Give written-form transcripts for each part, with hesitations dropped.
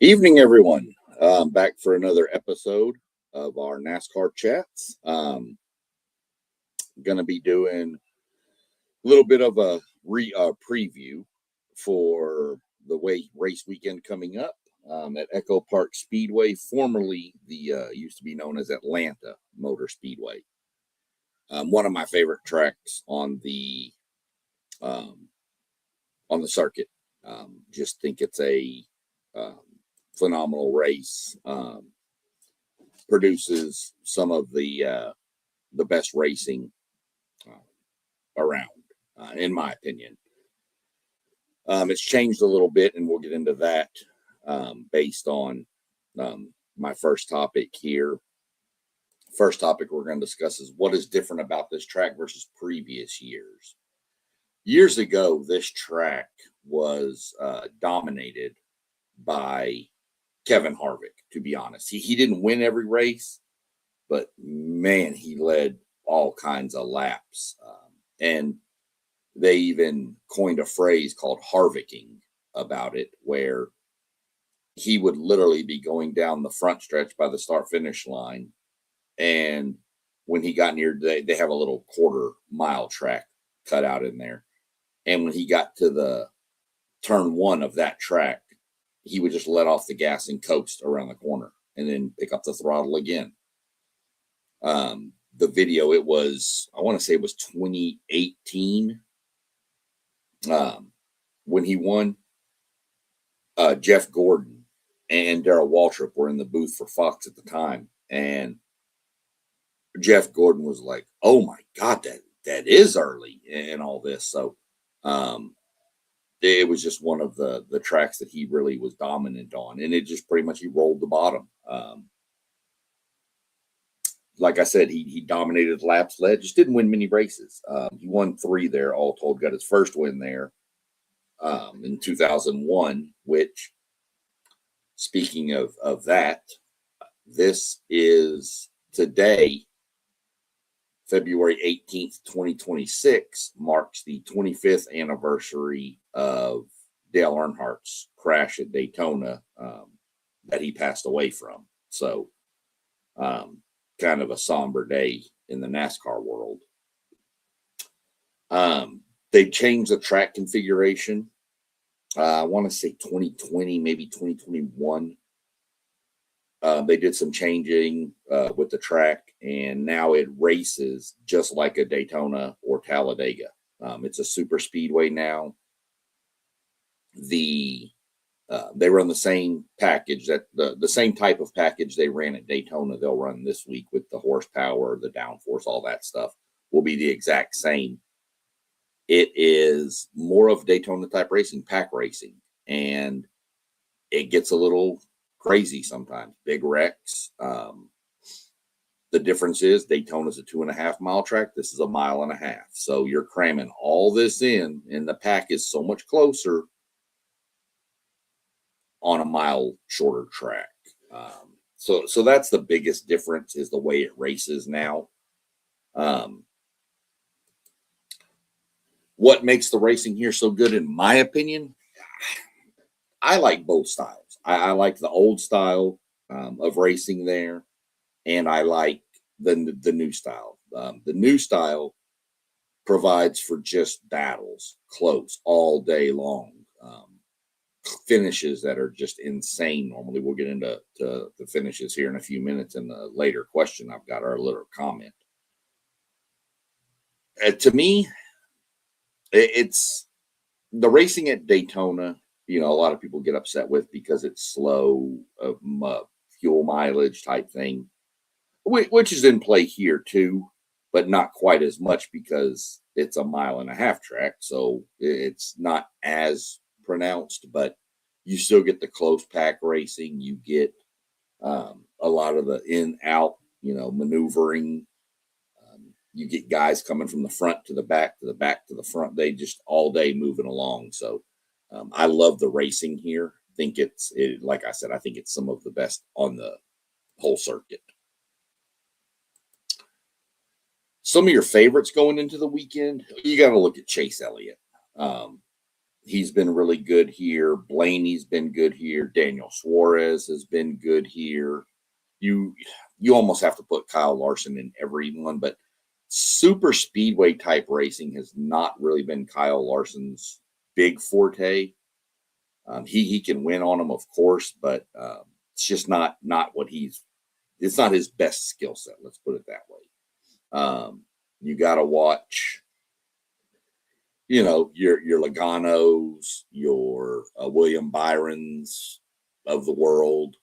Evening, everyone. Back for another episode of our NASCAR chats. Going to be doing a little bit of a preview for the race weekend coming up at Echo Park Speedway, formerly the used to be known as Atlanta Motor Speedway. One of my favorite tracks um, on the circuit. Just think it's a phenomenal race. Produces some of the best racing around, in my opinion. It's changed a little bit, and we'll get into that based on my first topic here. First topic we're going to discuss is what is different about this track versus previous years. Years ago, this track was dominated by Kevin Harvick, to be honest. He didn't win every race, but man, he led all kinds of laps. And they even coined a phrase called Harvicking about it, where he would literally be going down the front stretch by the start finish line. And when he got near, they have a little quarter-mile track cut out in there. And when he got to the turn one of that track, he would just let off the gas and coast around the corner and then pick up the throttle again. The video, I want to say it was 2018 when he won. Jeff Gordon and Darrell Waltrip were in the booth for Fox at the time. And Jeff Gordon was like, oh my God, that is early and all this. So it was just one of the tracks that he really was dominant on. And it just pretty much, he rolled the bottom. Like I said, he dominated laps led, just didn't win many races. He won 3 there, all told, got his first win there in 2001, which, speaking of that, this is today, February 18th, 2026, marks the 25th anniversary of Dale Earnhardt's crash at Daytona that he passed away from. So kind of a somber day in the NASCAR world. They changed the track configuration. I want to say 2020, maybe 2021. They did some changing with the track, and now it races just like a Daytona or Talladega. It's a super speedway now. They run the same package, that the same type of package they ran at Daytona, they'll run this week with the horsepower, the downforce, all that stuff will be the exact same. It is more of Daytona type racing, pack racing, and it gets a little crazy sometimes. Big wrecks. The difference is Daytona's a 2.5 mile track. This is 1.5 miles. So you're cramming all this in, and the pack is so much closer on a mile shorter track. So that's the biggest difference, is the way it races now. What makes the racing here so good, in my opinion, I like both styles. I like the old style of racing there, and I like the new style. The new style provides for just battles, close all day long, finishes that are just insane. Normally, we'll get into the finishes here in a few minutes in the later question I've got, our little comment. To me, it's the racing at Daytona. A lot of people get upset with because it's slow, fuel mileage type thing, which is in play here too, but not quite as much because it's 1.5 mile track. So it's not as pronounced, but you still get the close pack racing. You get a lot of the in out, maneuvering. You get guys coming from the front to the back, to the back to the front. They just all day moving along. So I love the racing here. I think like I said, I think it's some of the best on the whole circuit. Some of your favorites going into the weekend, you got to look at Chase Elliott. He's been really good here. Blaney's been good here. Daniel Suarez has been good here. You almost have to put Kyle Larson in everyone, but super speedway type racing has not really been Kyle Larson's big forte. He can win on them, of course, but it's just not what it's not his best skill set. Let's put it that way. You got to watch, your Logano's, your William Byron's of the world.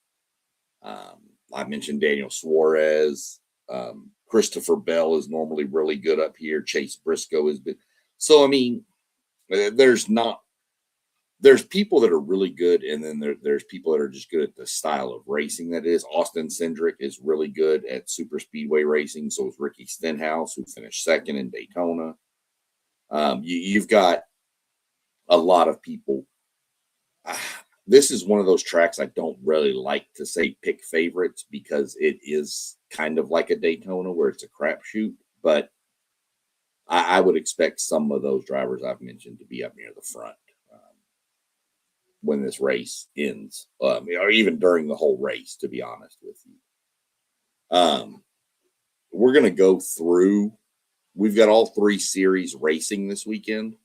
I mentioned Daniel Suarez. Christopher Bell is normally really good up here. Chase Briscoe has been. So, I mean, there's people that are really good, and then there's people that are just good at the style of racing that is. Austin Cindric is really good at super speedway racing. So is Ricky Stenhouse, who finished second in Daytona. You've got a lot of people. This is one of those tracks I don't really like to say pick favorites, because it is kind of like a Daytona where it's a crapshoot. But I would expect some of those drivers I've mentioned to be up near the front when this race ends, or even during the whole race, to be honest with you. We're going to go through. We've got all three series racing this weekend.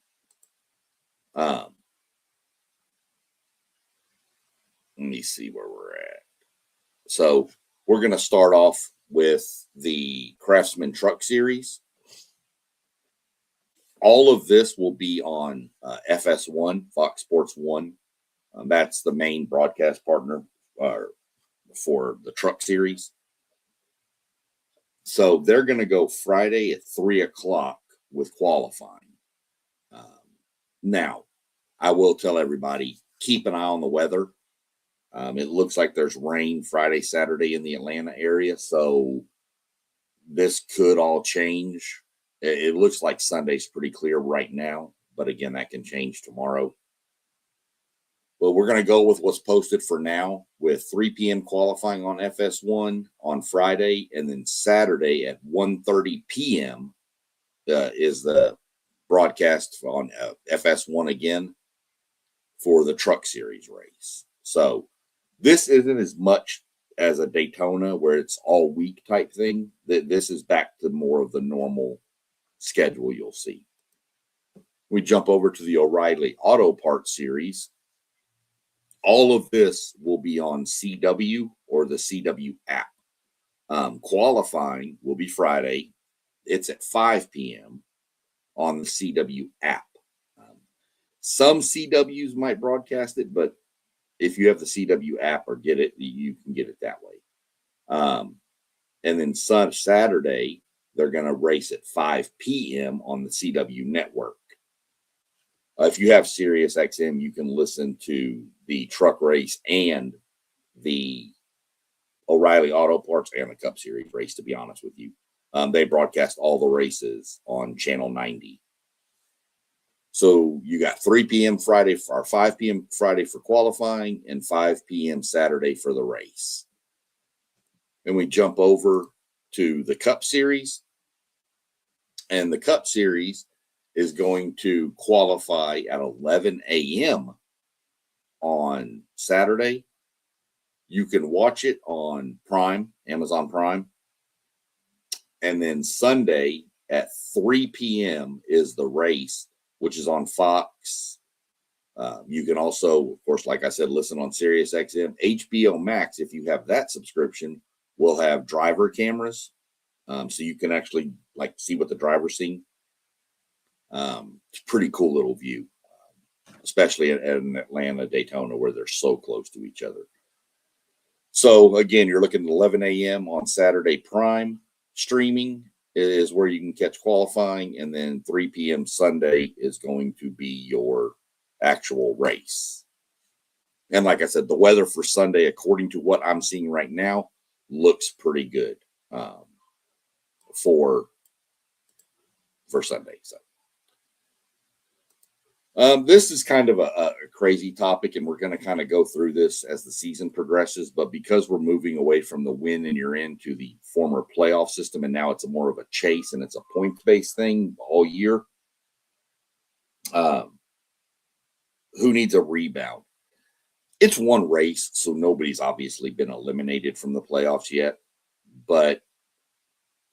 Let me see where we're at. So we're going to start off with the Craftsman Truck Series. All of this will be on FS1, Fox Sports 1. That's the main broadcast partner for the Truck Series. So they're going to go Friday at 3 o'clock with qualifying. Now, I will tell everybody, keep an eye on the weather. It looks like there's rain Friday, Saturday in the Atlanta area, so this could all change. It looks like Sunday's pretty clear right now, but again, that can change tomorrow. But we're going to go with what's posted for now, with 3 p.m. qualifying on FS1 on Friday, and then Saturday at 1:30 p.m. Is the broadcast on FS1 again for the Truck Series race. So this isn't as much as a Daytona where it's all week type thing. This is back to more of the normal schedule you'll see. We jump over to the O'Reilly Auto Parts Series. All of this will be on CW or the CW app. Qualifying will be Friday. It's at 5 p.m. on the CW app. Some CWs might broadcast it, but if you have the CW app or get it, you can get it that way. And then Saturday, they're going to race at 5 p.m. on the CW network. If you have Sirius XM, you can listen to the truck race and the O'Reilly Auto Parts and the Cup Series race, to be honest with you. They broadcast all the races on Channel 90. So you got 3 p.m. Friday or 5 p.m. Friday for qualifying and 5 p.m. Saturday for the race. And we jump over to the Cup Series. And the Cup Series is going to qualify at 11 a.m. on Saturday. You can watch it on Prime, Amazon Prime. And then Sunday at 3 p.m. is the race, which is on Fox. You can also, of course, like I said, listen on Sirius XM. HBO Max, if you have that subscription, will have driver cameras. So you can actually see what the driver's seeing. It's a pretty cool little view, especially at an Atlanta Daytona where they're so close to each other. So again, you're looking at 11 a.m. on Saturday. Prime streaming is where you can catch qualifying, and then 3 p.m. Sunday is going to be your actual race. And like I said, the weather for Sunday, according to what I'm seeing right now, looks pretty good for Sunday. So this is kind of a crazy topic, and we're going to kind of go through this as the season progresses. But because we're moving away from the win and you're in to the former playoff system, and now it's more of a chase and it's a point-based thing all year, who needs a rebound? It's one race, so nobody's obviously been eliminated from the playoffs yet. But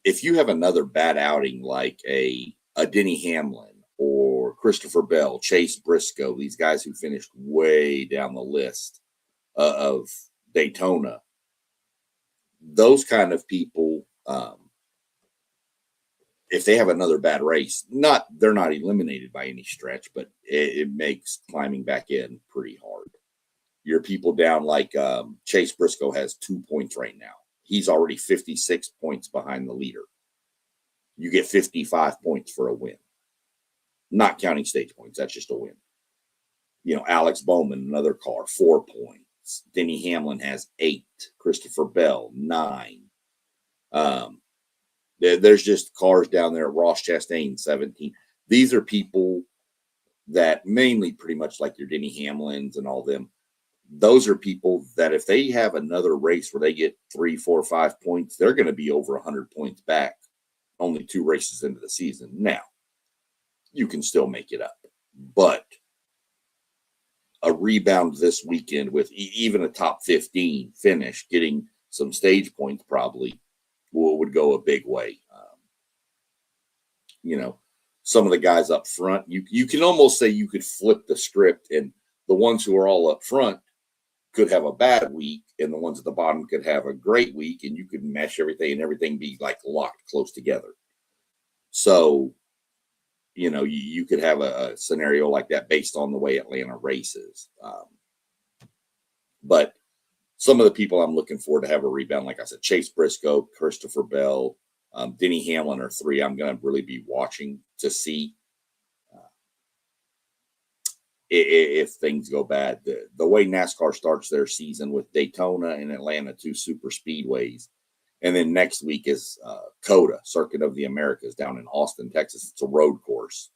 if you have another bad outing like a Denny Hamlin or Christopher Bell, Chase Briscoe, these guys who finished way down the list of Daytona, those kind of people, if they have another bad race, they're not eliminated by any stretch, but it makes climbing back in pretty hard. Your people down like Chase Briscoe has 2 points right now. He's already 56 points behind the leader. You get 55 points for a win. Not counting stage points. That's just a win. Alex Bowman, another car, 4 points. Denny Hamlin has 8. Christopher Bell, 9. There's just cars down there. Ross Chastain, 17. These are people that mainly pretty much like your Denny Hamlins and all them. Those are people that if they have another race where they get 3, 4, 5 points, they're going to be over 100 points back. Only 2 races into the season. Now, you can still make it up. But a rebound this weekend with even a top 15 finish, getting some stage points probably would go a big way. Some of the guys up front, you can almost say you could flip the script, and the ones who are all up front could have a bad week, and the ones at the bottom could have a great week, and you could mesh everything and everything be like locked close together. So, you could have a scenario like that based on the way Atlanta races. But some of the people I'm looking for to have a rebound, like I said, Chase Briscoe, Christopher Bell, Denny Hamlin are 3 I'm going to really be watching to see if things go bad. The way NASCAR starts their season with Daytona and Atlanta, 2 super speedways. And then next week is COTA, Circuit of the Americas, down in Austin, Texas. It's a road course.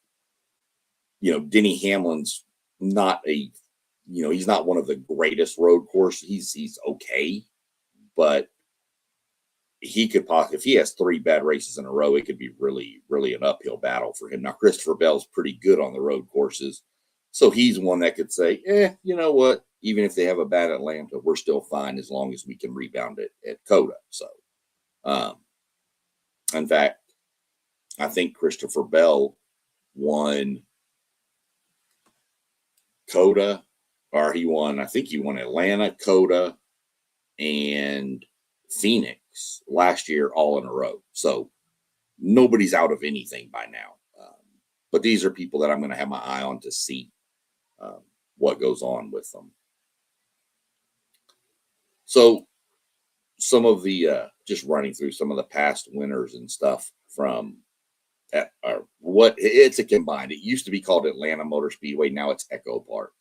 Denny Hamlin's not he's not one of the greatest road courses. He's okay, but he could possibly, if he has 3 bad races in a row, it could be really, really an uphill battle for him. Now, Christopher Bell's pretty good on the road courses. So he's one that could say, you know what? Even if they have a bad Atlanta, we're still fine as long as we can rebound it at COTA. So, in fact, I think Christopher Bell won COTA, or I think he won Atlanta, COTA, and Phoenix last year all in a row. So nobody's out of anything by now. But these are people that I'm going to have my eye on to see what goes on with them. So some of the, just running through some of the past winners and stuff from it's a combined. It used to be called Atlanta Motor Speedway. Now it's Echo Park.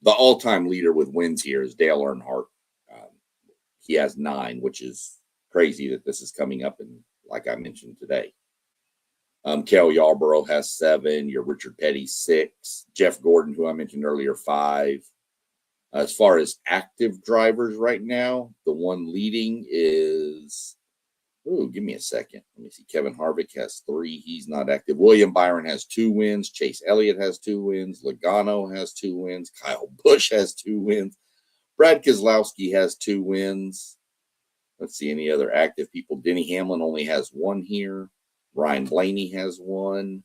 The all-time leader with wins here is Dale Earnhardt. He has 9, which is crazy that this is coming up, and like I mentioned today. Cale Yarborough has 7. Your Richard Petty, 6. Jeff Gordon, who I mentioned earlier, 5. As far as active drivers right now, the one leading is, give me a second. Let me see. Kevin Harvick has 3. He's not active. William Byron has 2 wins. Chase Elliott has 2 wins. Logano has 2 wins. Kyle Busch has 2 wins. Brad Keselowski has 2 wins. Let's see any other active people. Denny Hamlin only has 1 here. Ryan Blaney has 1.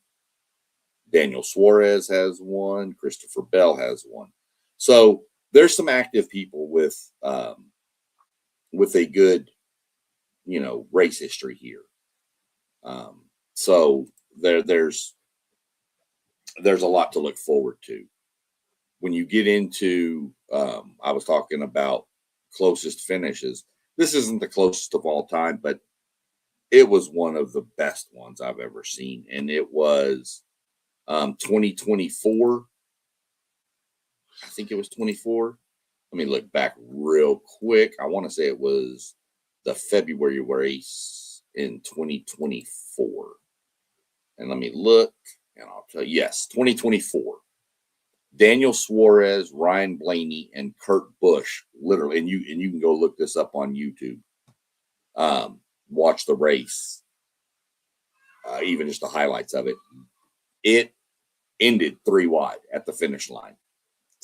Daniel Suarez has 1. Christopher Bell has 1. So there's some active people with a good, race history here. So there's a lot to look forward to. When you get into, I was talking about closest finishes. This isn't the closest of all time, but it was one of the best ones I've ever seen. And it was 2024. I think it was 24. Let me look back real quick. I want to say it was the February race in 2024. And let me look, and I'll tell you, yes, 2024. Daniel Suarez, Ryan Blaney, and Kurt Busch, literally, and you can go look this up on YouTube. Watch the race, even just the highlights of it. It ended 3 wide at the finish line.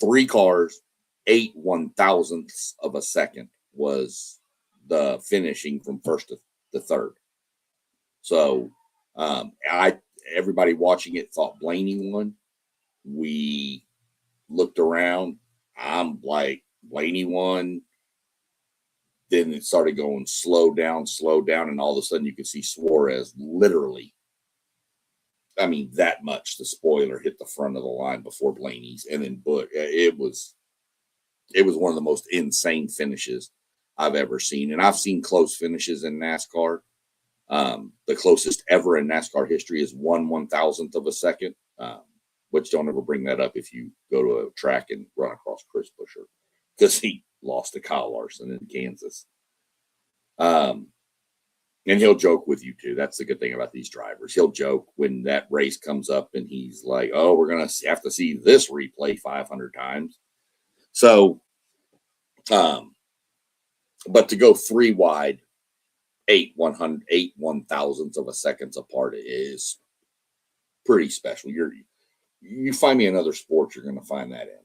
3 cars, 8/1000ths of a second was the finishing from first to third. So everybody watching it thought Blaney won. We looked around. I'm like, Blaney won. Then it started going slow down, and all of a sudden you could see Suarez literally, I mean, that much. The spoiler hit the front of the line before Blaney's, and then it was one of the most insane finishes I've ever seen. And I've seen close finishes in NASCAR. The closest ever in NASCAR history is 1/1000th of a second, which don't ever bring that up if you go to a track and run across Chris Buescher, because he lost to Kyle Larson in Kansas. And he'll joke with you too. That's the good thing about these drivers. He'll joke when that race comes up and he's like, oh, we're going to have to see this replay 500 times. So, but to go 3 wide, 8/1000ths of a seconds apart is pretty special. You find me another sport, you're going to find that in.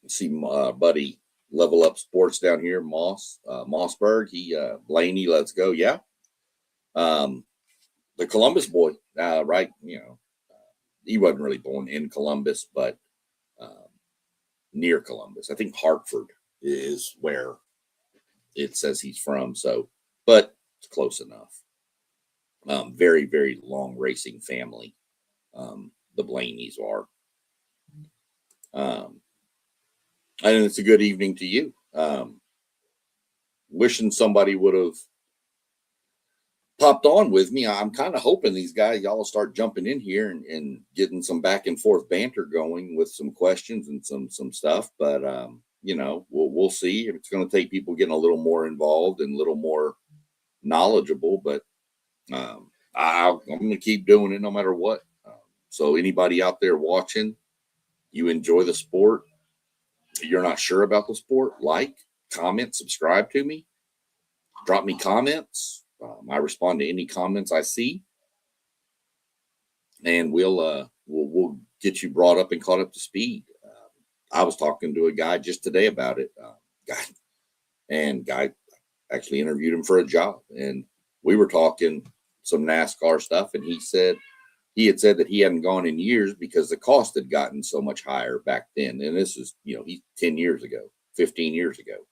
See, buddy, Level Up Sports down here, Mossberg. Blaney, let's go. Yeah. The Columbus boy, right? He wasn't really born in Columbus, but near Columbus. I think Hartford is where it says he's from. So, but it's close enough. Very, very long racing family. The Blaneys are. And it's a good evening to you. Wishing somebody would have popped on with me. I'm kind of hoping these guys, y'all start jumping in here and getting some back and forth banter going with some questions and some stuff. But, we'll see. It's going to take people getting a little more involved and a little more knowledgeable. But I'm going to keep doing it no matter what. So anybody out there watching, you enjoy the sport, you're not sure about the sport, like, comment, subscribe to me, drop me comments. I respond to any comments I see, and we'll get you brought up and caught up to speed. I was talking to a guy just today about it. Guy actually interviewed him for a job, and we were talking some NASCAR stuff, and he had said that he hadn't gone in years because the cost had gotten so much higher back then. And this is, he's 10 years ago, 15 years ago.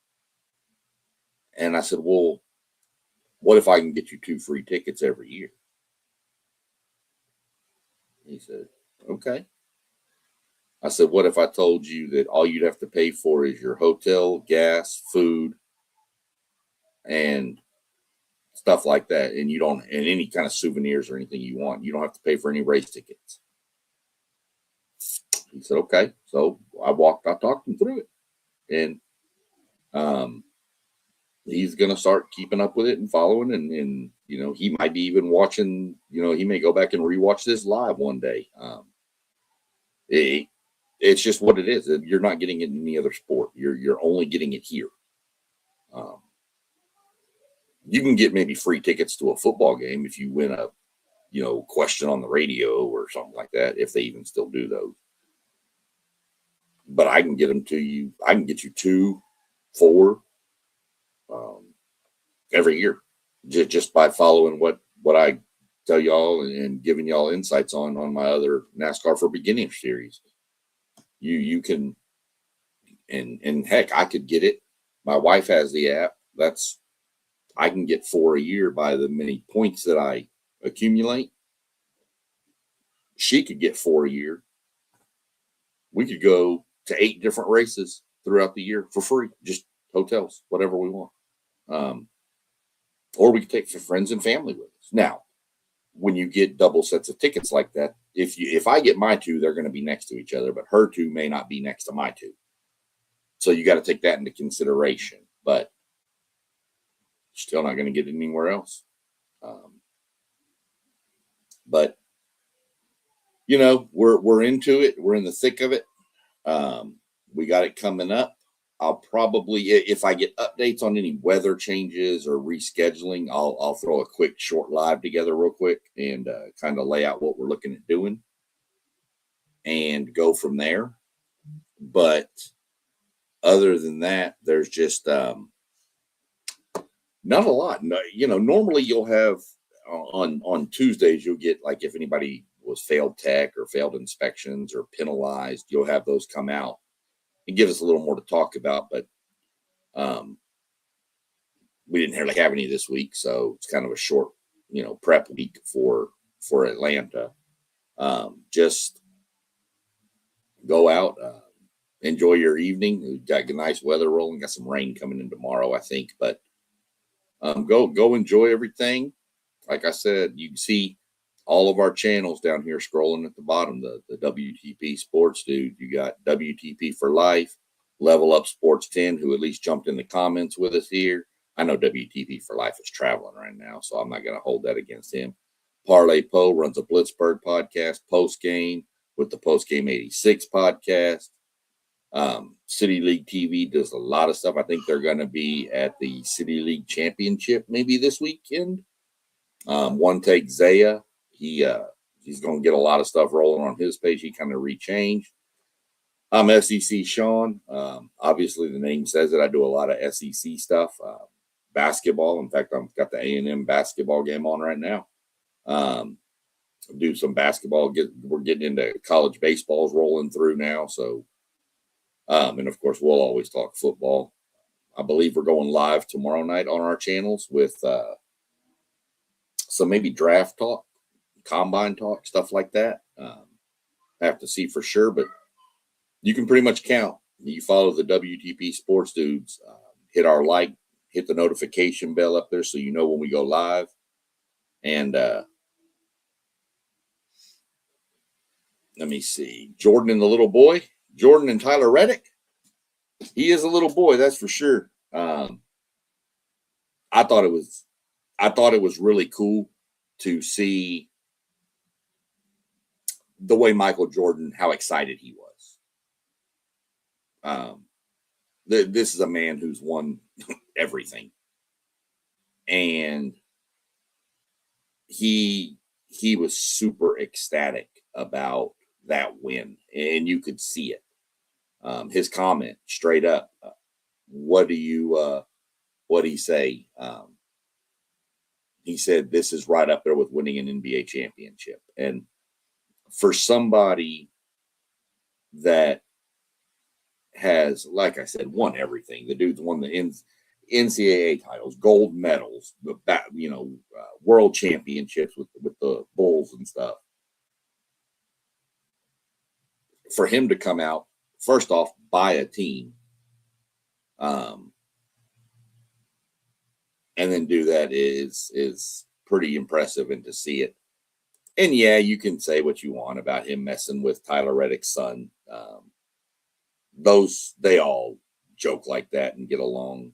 And I said, well, what if I can get you 2 free tickets every year? He said, okay. I said, what if I told you that all you'd have to pay for is your hotel, gas, food, and stuff like that, and any kind of souvenirs or anything you want, you don't have to pay for any race tickets? He said, okay. So I talked him through it, and he's going to start keeping up with it and following, and he might be even watching, he may go back and rewatch this live one day. It's just what it is. You're not getting it in any other sport. You're only getting it here. You can get maybe free tickets to a football game if you win a, question on the radio or something like that, if they even still do those. But I can get them to you. I can get you 2, 4 every year, just by following what I tell y'all and giving y'all insights on my other NASCAR for Beginners series. You can, and heck, I could get it. My wife has the app. I can get 4 a year by the many points that I accumulate. She could get 4 a year. We could go to 8 different races throughout the year for free, just hotels, whatever we want. Or we could take friends and family with us. Now, when you get double sets of tickets like that, if I get my 2, they're going to be next to each other, but her 2 may not be next to my 2. So you got to take that into consideration. But still not going to get it anywhere else. But we're into it. We're in the thick of it. We got it coming up. I'll probably, if I get updates on any weather changes or rescheduling, I'll throw a quick short live together real quick and kind of lay out what we're looking at doing and go from there. But other than that, there's just not a lot. No, normally you'll have on Tuesdays, you'll get, like, if anybody was failed tech or failed inspections or penalized, you'll have those come out and give us a little more to talk about. But we didn't really have any this week, so it's kind of a short, prep week for Atlanta. Just go out, enjoy your evening. We've got nice weather rolling. Got some rain coming in tomorrow, I think, but go enjoy everything. Like I said, you can see all of our channels down here scrolling at the bottom. The WTP Sports Dude. You got WTP for Life, Level Up Sports 10, who at least jumped in the comments with us here. I know WTP for Life is traveling right now, so I'm not going to hold that against him. Parlay Poe runs a Blitzburg podcast post game with the Post Game 86 podcast. City League TV does a lot of stuff. I think they're going to be at the City League Championship maybe this weekend. One Take Zaya, he's going to get a lot of stuff rolling on his page. He kind of rechanged. I'm SEC Sean. Obviously, the name says it. I do a lot of SEC stuff, basketball. In fact, I've got the A&M basketball game on right now. Do some basketball. We're getting into college baseball's rolling through now. So, and of course, we'll always talk football. I believe we're going live tomorrow night on our channels with some maybe draft talk, combine talk, stuff like that. I have to see for sure, but you can pretty much count. You follow the WTP Sports Dudes, hit our like, hit the notification bell up there so you know when we go live. And let me see. Jordan and the little boy. Jordan and Tyler Reddick. He is a little boy, that's for sure. I thought it was really cool to see the way Michael Jordan, how excited he was. This is a man who's won everything, and he was super ecstatic about that win, and you could see it. His comment straight up, what do you say? He said, this is right up there with winning an NBA championship. And for somebody that has, like I said, won everything, the dude's won the NCAA titles, gold medals, world championships with the Bulls and stuff. For him to come out, first off, buy a team, and then do that is pretty impressive, and to see it. And yeah, you can say what you want about him messing with Tyler Reddick's son. They all joke like that and get along.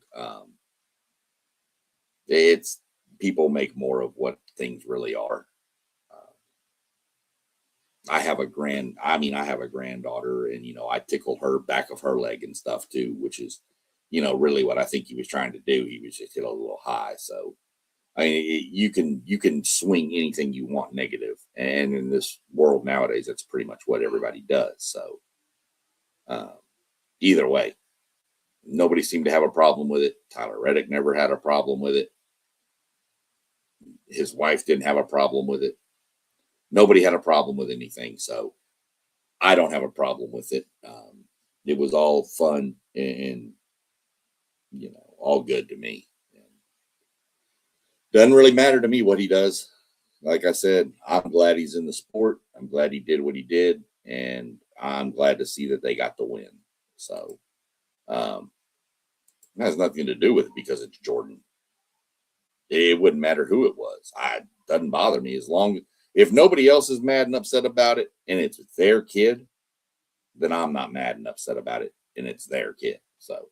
It's people make more of what things really are. I have a granddaughter, and I tickle her back of her leg and stuff too, which is, really what I think he was trying to do. He was just hit a little high. So, I mean, you can swing anything you want negative, and in this world nowadays, that's pretty much what everybody does. So, either way, nobody seemed to have a problem with it. Tyler Reddick never had a problem with it. His wife didn't have a problem with it. Nobody had a problem with anything. So I don't have a problem with it. It was all fun and all good to me. Doesn't really matter to me what he does. Like I said, I'm glad he's in the sport. I'm glad he did what he did. And I'm glad to see that they got the win. So it has nothing to do with it because it's Jordan. It wouldn't matter who it was. It doesn't bother me if nobody else is mad and upset about it and it's their kid, then I'm not mad and upset about it and it's their kid. So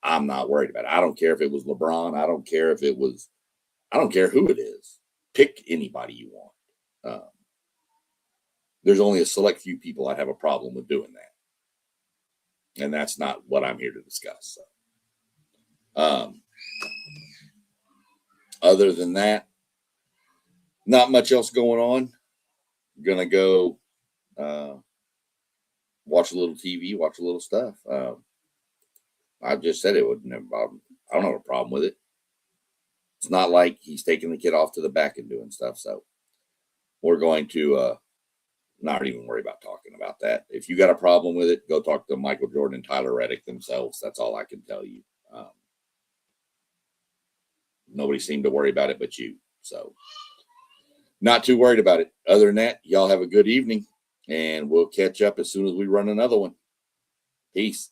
I'm not worried about it. I don't care if it was LeBron. I don't care who it is. Pick anybody you want. There's only a select few people I'd have a problem with doing that. and that's not what I'm here to discuss. So, other than that, not much else going on. Gonna go watch a little TV, watch a little stuff. I just said it wouldn't have a problem. I don't have a problem with it. It's not like he's taking the kid off to the back and doing stuff. So we're going to not even worry about talking about that. If you got a problem with it, go talk to Michael Jordan and Tyler Reddick themselves. That's all I can tell you. Nobody seemed to worry about it but you. So not too worried about it. Other than that, y'all have a good evening, and we'll catch up as soon as we run another one. Peace.